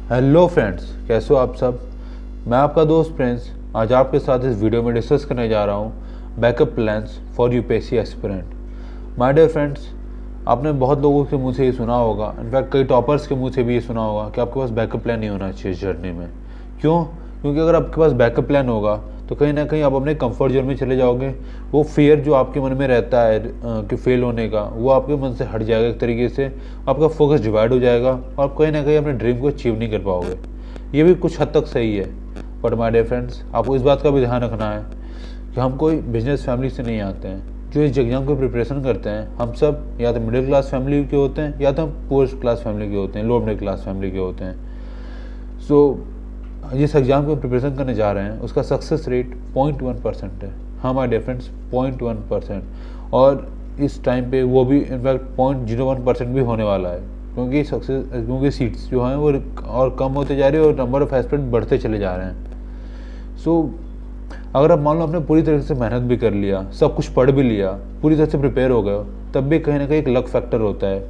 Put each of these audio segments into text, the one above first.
Hello friends, कैसे हो आप सब। मैं आपका दोस्त प्रिंस आज आपके साथ इस वीडियो में डिस्कस करने जा रहा हूँ backup plans for UPSC aspirant. My dear friends, आपने बहुत लोगों के मुंह से ये सुना होगा, इनफैक्ट कई टॉपर्स के मुंह से भी ये सुना होगा कि आपके पास बैकअप प्लान नहीं होना चाहिए इस जर्नी में। क्यों? क्योंकि अगर आपके पास बैकअप प्लान होगा तो कहीं ना कहीं आप अपने कंफर्ट जोन में चले जाओगे। वो फियर जो आपके मन में रहता है कि फेल होने का, वो आपके मन से हट जाएगा एक तरीके से। आपका फोकस डिवाइड हो जाएगा और आप कहीं ना कहीं अपने ड्रीम को अचीव नहीं कर पाओगे। ये भी कुछ हद तक सही है, बट माय डियर फ्रेंड्स, आपको इस बात का भी ध्यान रखना है कि हम कोई बिजनेस फैमिली से नहीं आते हैं। जो इस एग्जाम की प्रिपरेशन करते हैं, हम सब या तो मिडिल क्लास फैमिली के होते हैं या तो हम पुअर क्लास फैमिली के होते हैं, लोअर मिडिल क्लास फैमिली के होते हैं। सो जिस एग्ज़ाम की प्रिपरेशन करने जा रहे हैं उसका सक्सेस रेट 0.1% है। हाँ माय डियर फ्रेंड्स, 0.1%। और इस टाइम पे वो भी इनफैक्ट 0.01% भी होने वाला है, क्योंकि सीट्स जो हैं वो और कम होते जा रही है और नंबर ऑफ एस्पिरेंट बढ़ते चले जा रहे हैं। सो अगर आप मान लो आपने पूरी तरह से मेहनत भी कर लिया, सब कुछ पढ़ भी लिया, पूरी तरह से प्रिपेयर हो गए, तब भी कहीं ना कहीं एक लक फैक्टर होता है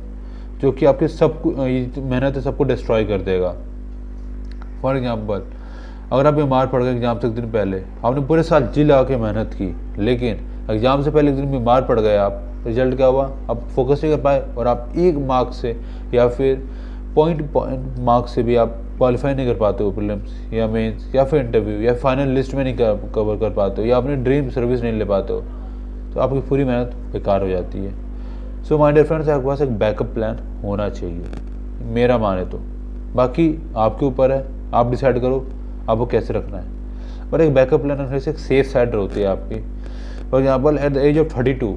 जो कि आपके सब मेहनत है सबको डिस्ट्रॉय कर देगा। फॉर एग्जाम्पल, अगर आप बीमार पड़ गए एग्जाम से एक दिन पहले, आपने पूरे साल जी लगा के मेहनत की, लेकिन एग्जाम से पहले एक दिन बीमार पड़ गए आप, रिजल्ट क्या हुआ? आप फोकस नहीं कर पाए और आप 1 मार्क से या फिर पॉइंट मार्क से भी आप क्वालिफाई नहीं कर पाते हो प्रीलिम्स या मेंस या फिर इंटरव्यू या फाइनल लिस्ट में नहीं कवर कर पाते हो या अपने ड्रीम सर्विस नहीं ले पाते हो, तो आपकी पूरी मेहनत बेकार हो जाती है। सो माय डियर फ्रेंड्स, आपके पास एक बैकअप प्लान होना चाहिए, मेरा माने तो। बाकी आपके ऊपर है, आप डिसाइड करो आपको कैसे रखना है। पर एक बैकअप प्लान रखने से एक सेफ साइड होती है आपकी। For example, at the age of 32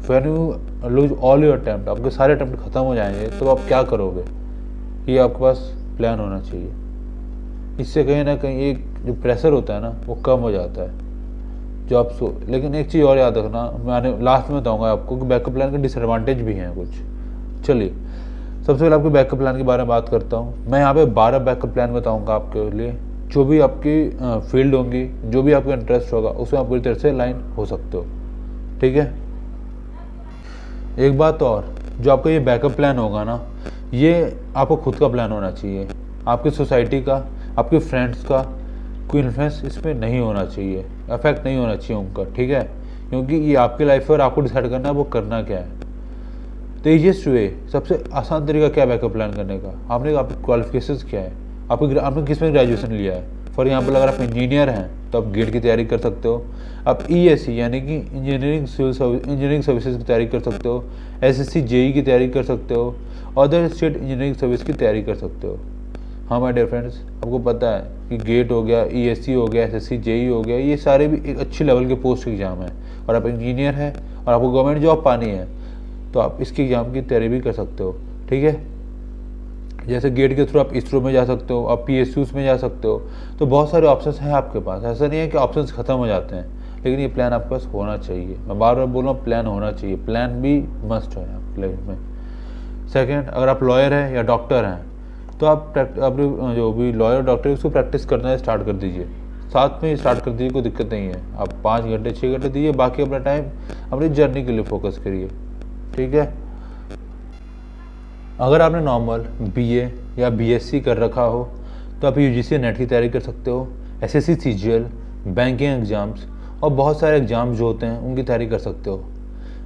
when you lose all your attempt, आपके सारे अटैम्प्ट खत्म हो जाएंगे, तो आप क्या करोगे? ये आपके पास प्लान होना चाहिए। इससे कहीं ना कहीं एक जो प्रेशर होता है ना, वो कम हो जाता है जो आप लेकिन एक चीज़ और याद रखना, मैं लास्ट में बताऊँगा आपको कि बैकअप प्लान के डिसएडवांटेज भी हैं कुछ। चलिए, सबसे पहले आपके बैकअप प्लान के बारे में बात करता हूँ। मैं यहाँ पे 12 बैकअप प्लान बताऊँगा आपके लिए, जो भी आपकी फील्ड होंगी, जो भी आपका इंटरेस्ट होगा, उसमें आप पूरी तरह से लाइन हो सकते हो। ठीक है। एक बात और, जो आपका ये बैकअप प्लान होगा ना, ये आपको खुद का प्लान होना चाहिए। आपकी सोसाइटी का, आपके फ्रेंड्स का कोई इन्फ्लुएंस इस पर नहीं होना चाहिए, अफेक्ट नहीं होना चाहिए उनका। ठीक है, क्योंकि ये आपकी लाइफ है और आपको डिसाइड करना है वो करना क्या है। तो ईजीएस्ट वे, सबसे आसान तरीका क्या बैकअप प्लान करने का? आपकी क्वालिफिकेशंस क्या है, आपने किस में ग्रेजुएशन लिया है। फॉर एग्जाम्पल, अगर आप इंजीनियर हैं तो आप गेट की तैयारी कर सकते हो। आप ईएससी यानी कि इंजीनियरिंग सर्विसेज की तैयारी कर सकते हो। एसएससी जेई की तैयारी कर सकते हो। अदर स्टेट इंजीनियरिंग सर्विस की तैयारी कर सकते हो। हाँ माय डियर फ्रेंड्स, आपको पता है कि गेट हो गया, ईएससी हो गया, एसएससी जेई हो गया, ये सारे भी एक अच्छी लेवल के पोस्ट एग्जाम है। और आप इंजीनियर हैं और आपको गवर्नमेंट जॉब पानी है, तो आप इसके एग्ज़ाम की तैयारी भी कर सकते हो। ठीक है। जैसे गेट के थ्रू आप इसरो में जा सकते हो, आप पीएसयूज में जा सकते हो। तो बहुत सारे ऑप्शंस हैं आपके पास। ऐसा नहीं है कि ऑप्शंस खत्म हो जाते हैं, लेकिन ये प्लान आपके पास होना चाहिए। मैं बार बार बोल रहा हूँ, प्लान होना चाहिए। प्लान भी मस्ट है आपकी लाइफ में। सेकेंड, अगर आप लॉयर हैं या डॉक्टर हैं तो आप जो भी लॉयर डॉक्टर है उसको प्रैक्टिस करना स्टार्ट कर दीजिए। साथ में स्टार्ट कर दीजिए, कोई दिक्कत नहीं है। आप 5 घंटे 6 घंटे दीजिए, बाकी अपना टाइम अपनी जर्नी के लिए फोकस करिए। ठीक है। अगर आपने नॉर्मल बीए या बीएससी कर रखा हो तो आप यूजीसी नेट की तैयारी कर सकते हो। एसएससी सीजीएल, बैंकिंग एग्जाम्स और बहुत सारे एग्जाम जो होते हैं उनकी तैयारी कर सकते हो।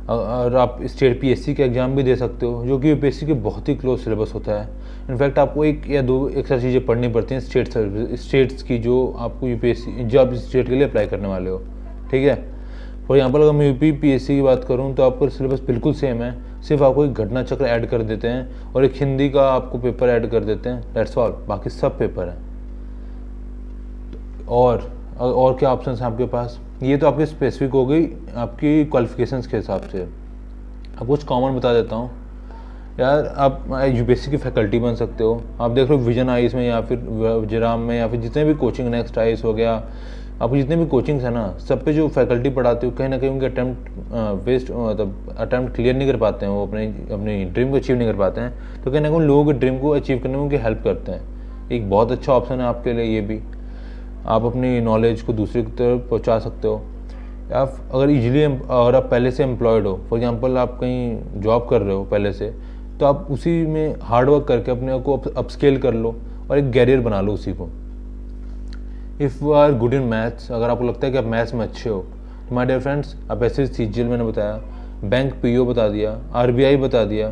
और आप स्टेट पीएससी के एग्ज़ाम भी दे सकते हो, जो कि यूपीएससी के बहुत ही क्लोज सिलेबस होता है। इनफैक्ट आपको 1 या 2 एक्स्ट्रा चीज़ें पढ़नी पड़ती हैं स्टेट्स की, जो आपको यूपीएससी जो आप स्टेट के लिए अप्लाई करने वाले हो। ठीक है। फॉर एग्जाम्पल, अगर मैं यूपी पीएससी की बात करूं तो आपका सिलेबस बिल्कुल सेम है, सिर्फ आपको एक घटना चक्र ऐड कर देते हैं और एक हिंदी का आपको पेपर ऐड कर देते हैं, दैट्स ऑल। बाकी सब पेपर हैं। और क्या ऑप्शंस हैं आपके पास? ये तो आपकी स्पेसिफिक हो गई आपकी क्वालिफिकेशंस के हिसाब से। अब कुछ कॉमन बता देता हूँ यार। आप यूपीएससी की फैकल्टी बन सकते हो। आप देख लो विजन आईज में या फिर वज्राम में या फिर जितने भी कोचिंग, नेक्स्ट आईज हो गया, आपको जितने भी कोचिंग्स है ना, सब पे जो फैकल्टी पढ़ाते हो, कहीं ना कहीं उनके अटैम्प्ट क्लियर नहीं कर पाते हैं, वो अपनी ड्रीम को अचीव नहीं कर पाते हैं। तो कहीं ना कहीं उन लोगों के ड्रीम को अचीव करने में उनकी हेल्प करते हैं। एक बहुत अच्छा ऑप्शन है आपके लिए ये भी। आप अपनी नॉलेज को दूसरे की तरफ पहुँचा सकते हो। आप अगर अगर आप पहले से एम्प्लॉयड हो, फॉर एग्जांपल आप कहीं जॉब कर रहे हो पहले से, तो आप उसी में हार्ड वर्क करके अपने को अपस्केल कर लो और एक कैरियर बना लो उसी को। If you are good in maths, अगर आपको लगता है कि आप मैथ्स में अच्छे हो, तो माय डियर फ्रेंड्स आप ऐसे सीजीएल मैंने बताया, बैंक पीओ बता दिया, आरबीआई बता दिया,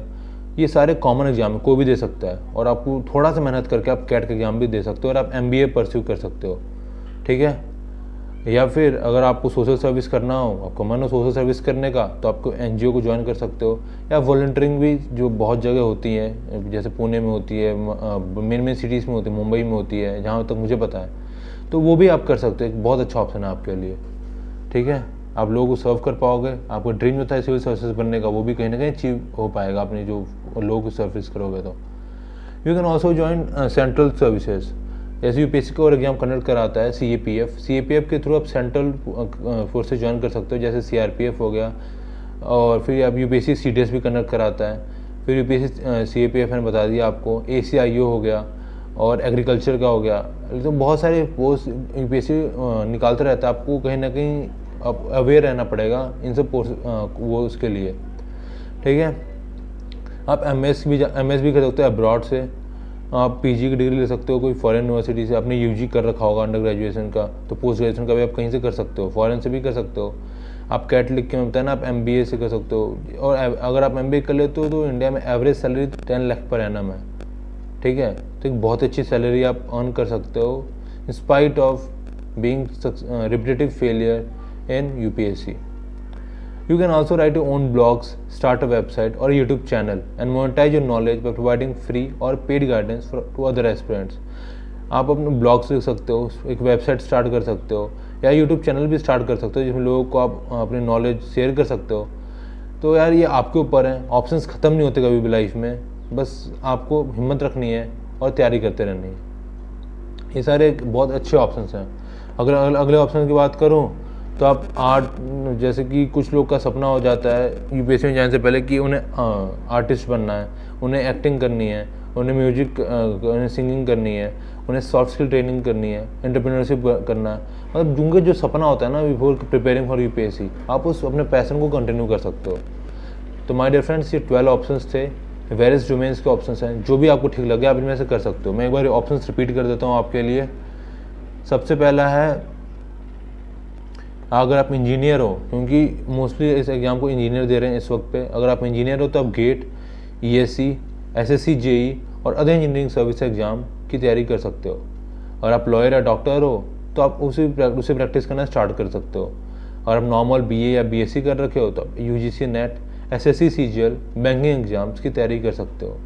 ये सारे कॉमन एग्जाम कोई भी दे सकता है। और आपको थोड़ा सा मेहनत करके आप कैट का एग्जाम भी दे सकते हो और आप एमबीए परस्यू कर सकते हो, ठीक है। या फिर अगर आपको सोशल सर्विस करना हो, आपको मन हो सोशल सर्विस करने का, तो आपको एनजीओ को ज्वाइन कर सकते हो। या वॉलंटियरिंग भी जो बहुत जगह होती है, जैसे पुणे में होती है, मेन सिटीज़ में होती है, मुंबई में होती है, जहाँ तक मुझे पता है, तो वो भी आप कर सकते हो। एक बहुत अच्छा ऑप्शन है आपके लिए, ठीक है। आप लोगों को सर्व कर पाओगे, आपका ड्रीम जो था सिविल सर्विसेज बनने का, वो भी कहीं ना कहीं अचीव हो पाएगा अपनी जो लोगों को सर्विस करोगे तो। You can also join central services, जैसे यूपीएससी का और एग्जाम कंडक्ट कराता है सीएपीएफ के थ्रू आप सेंट्रल फोर्सेज ज्वाइन कर सकते हो, जैसे सीआरपीएफ हो गया। और फिर आप यूपीएससी सीडीएस भी कंडक्ट कराता है। फिर यूपीएससी सीएपीएफ मैंने बता दिया आपको, एसीआईओ हो गया और एग्रीकल्चर का हो गया। तो बहुत सारे पोस्ट यूपीएससी निकालता रहता है, आपको कहीं ना कहीं आप अवेयर रहना पड़ेगा इन सब वो उसके लिए, ठीक है। आप एमएस भी कर सकते हो अब्रॉड से, आप पीजी की डिग्री ले सकते हो कोई फॉरेन यूनिवर्सिटी से, आपने यूजी कर रखा होगा अंडर ग्रेजुएशन का, तो पोस्ट ग्रेजुएशन का भी आप कहीं से कर सकते हो, फॉरेन से भी कर सकते हो। आप कैट लिख के बताया ना, आप एमबीए से कर सकते हो। और अगर आप एमबीए कर लेते हो तो इंडिया में average salary 10 lakh per annum है, ठीक है। तो एक बहुत अच्छी सैलरी आप अर्न कर सकते हो in spite of being repetitive failure in UPSC. You can also write your own blogs, start a website or a YouTube channel and monetize your knowledge by providing free or paid guidance to other aspirants. आप अपने blogs लिख सकते हो, एक website start कर सकते हो, या यूट्यूब चैनल भी स्टार्ट कर सकते हो जिसमें लोगों को आप अपनी नॉलेज शेयर कर सकते हो। तो यार ये आपके ऊपर है, ऑप्शंस ख़त्म नहीं होते कभी भी लाइफ में, बस आपको हिम्मत रखनी है और तैयारी करते रहनी है। ये सारे बहुत अच्छे ऑप्शंस हैं। अगर अगले ऑप्शन की बात करूँ तो आप आर्ट, जैसे कि कुछ लोग का सपना हो जाता है यूपीएससी में जाने से पहले कि उन्हें आर्टिस्ट बनना है, उन्हें एक्टिंग करनी है, उन्हें म्यूजिक उन्हें सिंगिंग करनी है, उन्हें सॉफ्ट स्किल ट्रेनिंग करनी है, एंटरप्रेन्योरशिप करना है। मतलब जिनका जो सपना होता है ना बिफोर प्रिपेयरिंग फॉर यूपीएससी, आप उस अपने पैशन को कंटिन्यू कर सकते हो। तो माय डियर फ्रेंड्स, ये 12 ऑप्शंस थे, वेरियस डोमेन्स के ऑप्शंस हैं, जो भी आपको ठीक लगे आप इनमें से कर सकते हो। मैं एक बार ऑप्शंस रिपीट कर देता हूँ आपके लिए। सबसे पहला है, अगर आप इंजीनियर हो, क्योंकि मोस्टली इस एग्ज़ाम को इंजीनियर दे रहे हैं इस वक्त पे, अगर आप इंजीनियर हो तो आप गेट, ईएससी, एसएससी, जेई और अदर इंजीनियरिंग सर्विस एग्ज़ाम की तैयारी कर सकते हो। अगर आप लॉयर या डॉक्टर हो तो आप उसे प्रैक्टिस करना स्टार्ट कर सकते हो। और आप नॉर्मल बीए या बीएससी कर रखे हो तो आप UGC net, SSC CGL, banking exams की तैयारी कर सकते हो।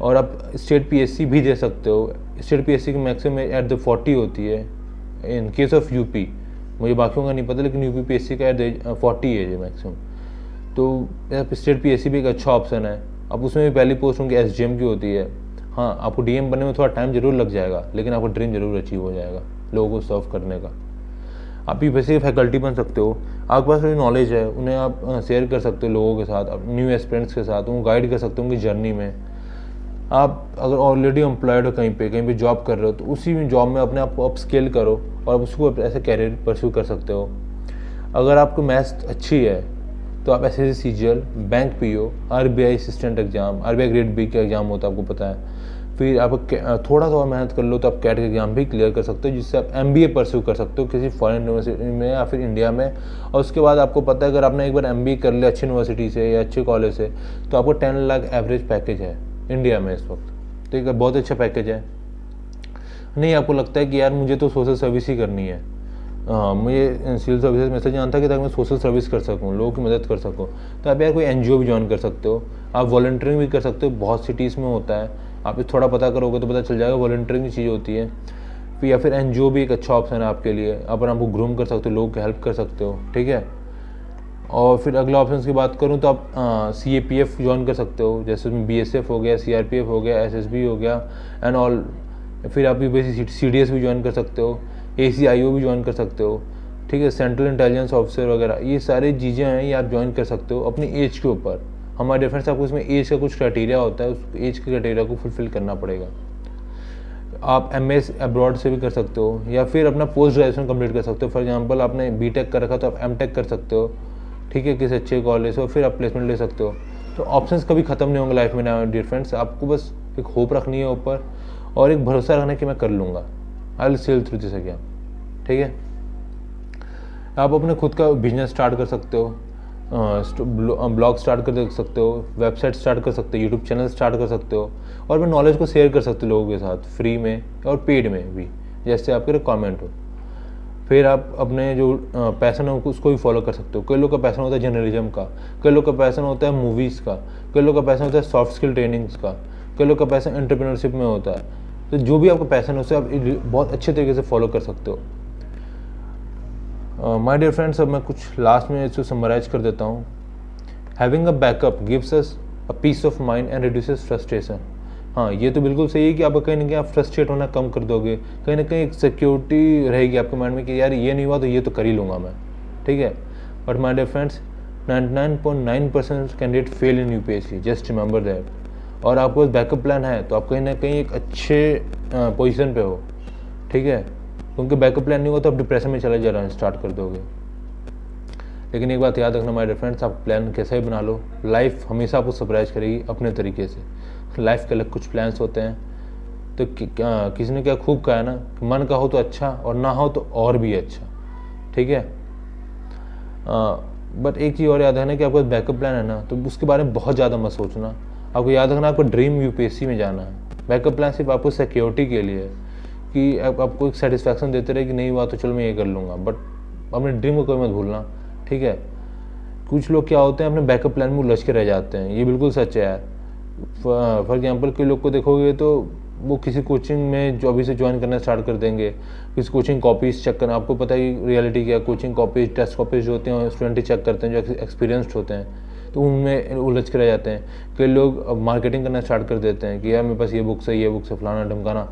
और आप स्टेट पीएससी भी दे सकते हो। स्टेट पीएससी की मैक्सिमम एट द 40 होती है इन केस ऑफ यूपी, मुझे बाकियों का नहीं पता, लेकिन यूपी पीएससी का 40 है मैक्सिमम। तो स्टेट पीएससी भी एक अच्छा ऑप्शन है। अब उसमें भी पहली पोस्ट उनकी एसडीएम की होती है। हाँ, आपको डीएम बनने में थोड़ा टाइम जरूर लग जाएगा, लेकिन आपका ड्रीम जरूर अचीव हो जाएगा लोगों को सर्व करने का। आप यूपीएससी फैकल्टी बन सकते हो, आपके पास जो नॉलेज है उन्हें आप शेयर कर सकते हो लोगों के साथ, न्यू एस्पिरेंट्स के साथ, उनको गाइड कर सकते हो उनकी जर्नी में। आप अगर ऑलरेडी एम्प्लॉयड हो कहीं पे जॉब कर रहे हो तो उसी जॉब में अपने आप को अप स्केल करो और उसको ऐसे कैरियर परस्यू कर सकते हो। अगर आपको मैथ्स अच्छी है तो आप SSC CGL, bank PO, RBI assistant exam, RBI grade B का एग्जाम होता है आपको पता है। फिर आप थोड़ा सा और मेहनत कर लो तो आप कैट का एग्जाम भी क्लियर कर सकते हो, जिससे आप एमबीए परस्यू कर सकते हो किसी फॉरेन यूनिवर्सिटी में या फिर इंडिया में। और उसके बाद आपको पता है अगर आपने एक बार एमबीए कर लिया अच्छी यूनिवर्सिटी से या अच्छे कॉलेज से तो आपको 10 लाख एवरेज पैकेज है इंडिया में इस वक्त। तो एक बहुत अच्छा पैकेज है। नहीं आपको लगता है कि यार मुझे तो सोशल सर्विस ही करनी है, मुझे सिविल सर्विसेज में से जानता कि ताकि मैं सोशल सर्विस कर सकूं, लोगों की मदद कर सकूं, तो आप यार कोई एनजीओ भी ज्वाइन कर सकते हो। आप वॉलंटियरिंग भी कर सकते हो, बहुत सिटीज़ में होता है, आप थोड़ा पता करोगे तो पता चल जाएगा वॉलंटियरिंग की चीज़ होती है। फिर या फिर एनजीओ भी एक अच्छा ऑप्शन है आपके लिए, आप आपको ग्रूम कर सकते हो, लोगों की हेल्प कर सकते हो, ठीक है। और फिर अगला ऑप्शन की बात करूँ तो आप सीएपीएफ ज्वाइन कर सकते हो, जैसे उसमें बीएसएफ हो गया, सीआरपीएफ हो गया, एसएसबी हो गया एंड ऑल। फिर आप सीडीएस भी ज्वाइन कर सकते हो, एसीआईओ भी ज्वाइन कर सकते हो, ठीक है, सेंट्रल इंटेलिजेंस ऑफिसर वगैरह, ये सारी चीज़ें हैं, ये आप ज्वाइन कर सकते हो अपनी एज के ऊपर। हमारे डिफरेंस आपको इसमें एज का कुछ क्राइटेरिया होता है, उस एज के क्राइटेरिया को फुलफिल करना पड़ेगा। आप एमएस अब्रॉड से भी कर सकते हो या फिर अपना पोस्ट ग्रेजुएशन कंप्लीट कर सकते हो। फॉर एग्जांपल आपने बीटेक कर रखा तो आप एमटेक कर सकते हो, ठीक है, किसी अच्छे कॉलेज से, फिर आप प्लेसमेंट ले सकते हो। तो ऑप्शंस कभी ख़त्म नहीं होंगे लाइफ में ना डियर फ्रेंड्स, आपको बस एक होप रखनी है ऊपर और एक भरोसा रखना कि मैं कर लूँगा। I will sail through this exam. ठीक है, आप अपने खुद का बिजनेस स्टार्ट कर सकते हो, ब्लॉग स्टार्ट कर सकते हो, वेबसाइट स्टार्ट कर सकते हो, यूट्यूब चैनल स्टार्ट कर सकते हो, और अपने नॉलेज को शेयर कर सकते हो लोगों के साथ, फ्री में और पेड में भी, जैसे आपके रिक्वायरमेंट हो। फिर आप अपने जो पैशन है उसको भी फॉलो कर सकते हो। कई लोग का पैशन होता है जर्नलिज्म का, कई लोग का पैशन होता है मूवीज़ का, कई लोग का पैशन होता है सॉफ्ट स्किल ट्रेनिंग्स का, कई लोग का पैशन एंटरप्रेन्योरशिप में होता है। तो जो भी आपका पैशन है उसे आप बहुत अच्छे तरीके से फॉलो कर सकते हो। माय डियर फ्रेंड्स, अब मैं कुछ लास्ट में इसको समराइज कर देता हूँ। Having a backup gives us a peace of mind and reduces frustration. हाँ, ये तो बिल्कुल सही है कि आप कहीं ना कहीं आप फ्रस्ट्रेट होना कम कर दोगे, कहीं ना कहीं एक सिक्योरिटी रहेगी आपके माइंड में कि यार ये नहीं हुआ तो ये तो कर ही लूँगा मैं। ठीक है, but my dear friends, 99.9% candidate fail in UPSC, just remember that. और आपको बैकअप प्लान है तो आप कहीं ना कहीं एक अच्छे पोजीशन पे हो। ठीक है, क्योंकि बैकअप प्लान नहीं होगा तो आप डिप्रेशन में चले जा रहे हैं, स्टार्ट कर दोगे। लेकिन एक बात याद रखना माय डियर फ्रेंड्स, आप प्लान कैसा ही बना लो, लाइफ हमेशा आपको सरप्राइज करेगी अपने तरीके से। लाइफ के अलग कुछ प्लान्स होते हैं। तो किसी ने क्या खूब कहा है ना, मन का हो तो अच्छा और ना हो तो और भी अच्छा। ठीक है, बट एक चीज़ और याद रखना कि आपका बैकअप प्लान है ना, तो उसके बारे में बहुत ज़्यादा मत सोचना। आपको याद रखना आपको ड्रीम यूपीएससी में जाना है। बैकअप प्लान सिर्फ आपको सिक्योरिटी के लिए है कि आपको एक सेटिस्फैक्शन देते रहे कि नहीं हुआ तो चलो मैं ये कर लूँगा, बट अपने ड्रीम को कोई मत भूलना। ठीक है, कुछ लोग क्या होते हैं अपने बैकअप प्लान में उलझ के रह जाते हैं, ये बिल्कुल सच है यार। फॉर एग्जांपल कई लोग को देखोगे तो वो किसी कोचिंग में जो अभी से ज्वाइन करना स्टार्ट कर देंगे, किसी कोचिंग कॉपीज चेक करना। आपको पता ही रियलिटी क्या है, कोचिंग कॉपीज टेस्ट कॉपीज जो होते हैं स्टूडेंट ही चेक करते हैं जो एक्सपीरियंस्ड होते हैं, तो उनमें उलझ के रह जाते हैं। कई लोग मार्केटिंग करना स्टार्ट कर देते हैं कि यार मेरे पास ये बुक्स है, ये बुक्स है, फलाना ढमकाना।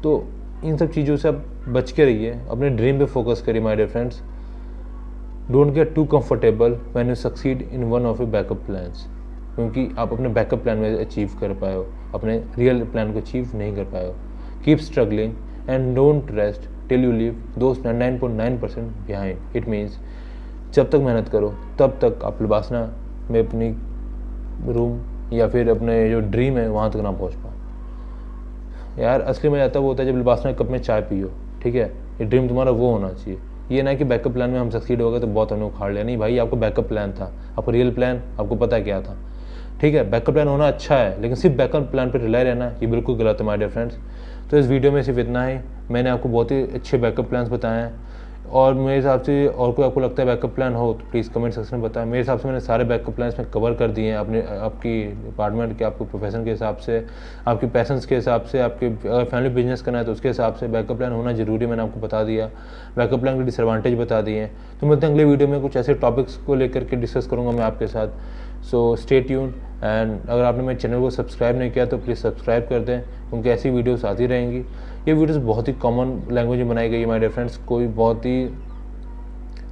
तो इन सब चीज़ों से आप बच के रहिए, अपने ड्रीम पे फोकस करिए my dear friends. Don't get too comfortable when you succeed in one of your backup plans, क्योंकि आप अपने बैकअप प्लान में अचीव कर पाए हो, अपने रियल प्लान को अचीव नहीं कर पाए हो। Keep struggling and don't rest till you leave those 99.9% behind. It means जब तक मेहनत करो तब तक आप लिबासना में अपनी रूम या फिर अपने जो ड्रीम है वहाँ तक ना पहुँच पाओ। यार असली मजा तब होता है जब लिबासना कप में चाय पियो। ठीक है, ये ड्रीम तुम्हारा वो होना चाहिए, ये ना कि बैकअप प्लान में हम सक्सीड हो गए तो बहुत हमने उखाड़ लिया। नहीं भाई, आपको बैकअप प्लान था, आपको रियल प्लान आपको पता है क्या था। ठीक है, बैकअप प्लान होना अच्छा है, लेकिन सिर्फ बैकअप प्लान पर रिलाई रहना ये बिल्कुल गलत है माय डियर फ्रेंड्स। तो इस वीडियो में सिर्फ इतना ही, मैंने आपको बहुत ही अच्छे बैकअप प्लान्स बताए हैं, और मेरे हिसाब से और कोई आपको लगता है बैकअप प्लान हो तो प्लीज़ कमेंट सेक्शन में बताएं। मेरे हिसाब से मैंने सारे बैकअप प्लान्स में कवर कर दिए हैं अपने आपकी डिपार्टमेंट के, आपको प्रोफेशन के हिसाब से, आपकी पैशंस के हिसाब से, आपके अगर फैमिली बिजनेस करना है तो उसके हिसाब से बैकअप प्लान होना जरूरी है, मैंने आपको बता दिया। बैकअप प्लान के डिसएडवांटेज बता दिए हैं। तो मिलते हैं अगले वीडियो में, कुछ ऐसे टॉपिक्स को लेकर के डिस्कस करूँगा मैं आपके साथ। सो स्टे ट्यून, एंड अगर आपने मेरे चैनल को सब्सक्राइब नहीं किया तो प्लीज़ सब्सक्राइब कर दें, क्योंकि ऐसी वीडियोस आती रहेंगी। ये वीडियोस बहुत ही कॉमन लैंग्वेज में बनाई गई है माय डियर फ्रेंड्स, कोई बहुत ही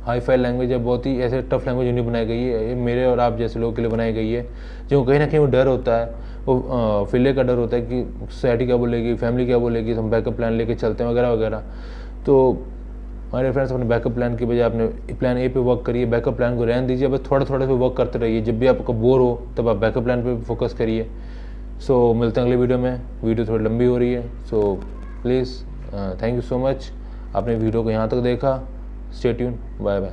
हाई फाई लैंग्वेज है, बहुत ही ऐसे टफ लैंग्वेज नहीं बनाई गई है, ये मेरे और आप जैसे लोगों के लिए बनाई गई है। जो कहीं ना कहीं वो डर होता है, वो फेलियर का डर होता है कि सोसाइटी क्या बोलेगी, फैमिली क्या बोलेगी, तो हम बैकअप प्लान लेके चलते हैं वगैरह वगैरह। तो हमारे फ्रेंड्स अपने बैकअप प्लान की बजाय अपने प्लान ए पे वर्क करिए, बैकअप प्लान को रहने दीजिए, बस थोड़ा थोड़ा पे वर्क करते रहिए। जब भी आपको बोर हो तब आप बैकअप प्लान पे फोकस करिए। सो मिलते हैं अगले वीडियो में, वीडियो थोड़ी लंबी हो रही है, so please thank you so much, आपने वीडियो को यहाँ तक देखा। Stay tune, bye bye.